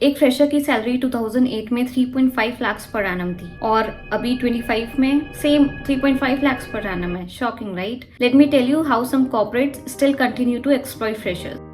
एक फ्रेशर की सैलरी 2008 में 3.5 लाख पर एनम थी और अभी 25 में सेम 3.5 लाख पर एनम है। Shocking, right? Let me tell you how some corporates still continue to exploit freshers.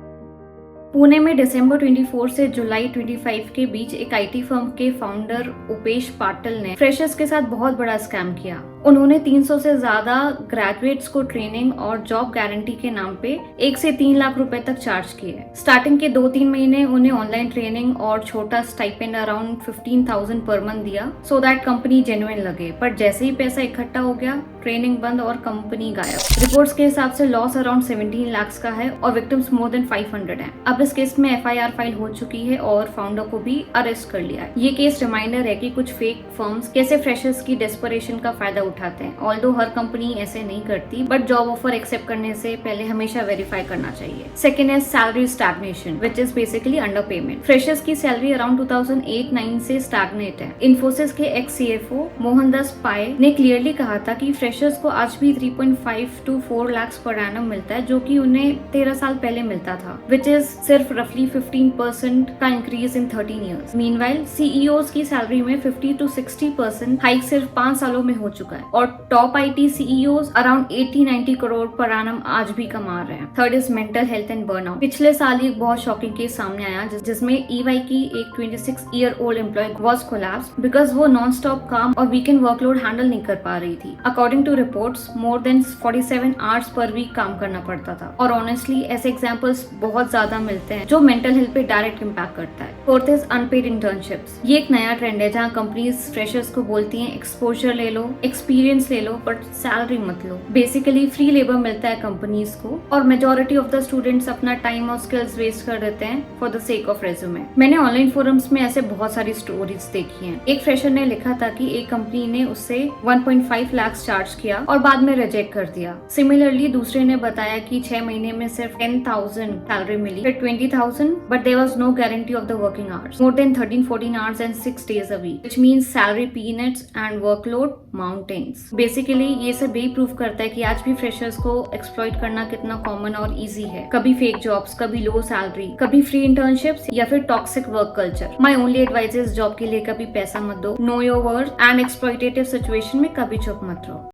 Pune में दिसंबर 24 से जुलाई 25 के बीच एक आईटी फर्म के फाउंडर उपेश पाटिल ने फ्रेशर्स के साथ बहुत बड़ा स्कैम किया। उन्होंने 300 से ज्यादा ग्रेजुएट्स को ट्रेनिंग और जॉब गारंटी के नाम पे 1 से 3 लाख रुपए तक चार्ज किए। स्टार्टिंग के 2-3 महीने उन्हें ऑनलाइन ट्रेनिंग और छोटा स्टाइपेंड अराउंड 15,000 पर मंथ दिया सो दैट कंपनी जेन्युइन लगे। पर जैसे ही पैसा इकट्ठा हो गया, ट्रेनिंग बंद और कंपनी गायब। रिपोर्ट्स के हिसाब से लॉस अराउंड 17 लाख का है और विक्टिम्स मोर देन 500 हैं। अब इस केस में एफआईआर फाइल हो चुकी है और फाउंडर को भी अरेस्ट कर लिया है। ये केस रिमाइंडर है कि कुछ फेक फर्म्स कैसे फ्रेशर्स की डेस्परेशन का फायदा उठाते हैं। ऑल्दो हर कंपनी ऐसे नहीं करती, बट जॉब ऑफर एक्सेप्ट करने से पहले हमेशा वेरीफाई करना चाहिए। सेकेंड है salary stagnation, which is basically under payment. Freshers की सैलरी अराउंड 2008-9 से स्टैग्नेट है। इन्फोसिस के एक्स सीएफओ मोहनदास पाए ने क्लियरली कहा था कि फ्रेशर्स को आज भी 3.5 to 4 लाख पर एनम मिलता है, जो कि उन्हें 13 साल पहले मिलता था, विच इज सिर्फ रफली 15% का increase in 13 years. Meanwhile CEOs की सैलरी में 50 to 60% हाइक सिर्फ 5 सालों में हो चुका है और top IT CEOs around 80-90 crore per annum आज भी कमा रहे हैं। Third is mental health and burnout. पिछले साल एक बहुत शॉकिंग केस सामने आया जिसमें ईवाई की एक 26 year old employee was collapsed because वो नॉन स्टॉप काम और वीकेंड वर्कलोड हैंडल नहीं कर पा रही थी। According to reports more than 47 hours per week काम करना पड़ता था। और ऑनेस्टली ऐसे एग्जांपल्स बहुत ज्यादा मिलते हैं जो मेंटल हेल्थ पे डायरेक्ट इम्पैक्ट करता है। Fourth is unpaid internships. ये एक नया ट्रेंड है जहाँ कंपनीज फ्रेशर्स को बोलती हैं एक्सपोजर ले लो, एक्सपीरियंस ले लो, बट सैलरी मत लो। बेसिकली फ्री लेबर मिलता है कंपनीज को और मेजोरिटी ऑफ द स्टूडेंट्स अपना टाइम और स्किल्स वेस्ट कर देते हैं for the sake of resume. मैंने ऑनलाइन फोरम्स में ऐसे बहुत सारी स्टोरीज देखी हैं। एक फ्रेशर ने लिखा था कि एक कंपनी ने उससे 1.5 लाख चार्ज किया और बाद में रिजेक्ट कर दिया। सिमिलरली दूसरे ने बताया कि 6 महीने में सिर्फ 10,000 सैलरी मिली, फिर 20,000, but there was no guarantee of the working hours, more than 13-14 hours and 6 days a week, which means salary peanuts and workload mountains. Basically ये सब यही प्रूव करता है कि आज भी फ्रेशर्स को एक्सप्लॉइट करना कितना कॉमन और इजी है। कभी फेक जॉब्स, कभी लो सैलरी, कभी फ्री इंटर्नशिप्स या फिर toxic work culture. My only advice is job के लिए कभी पैसा मत दो, know your worth and exploitative situation में कभी चुप मत रहो।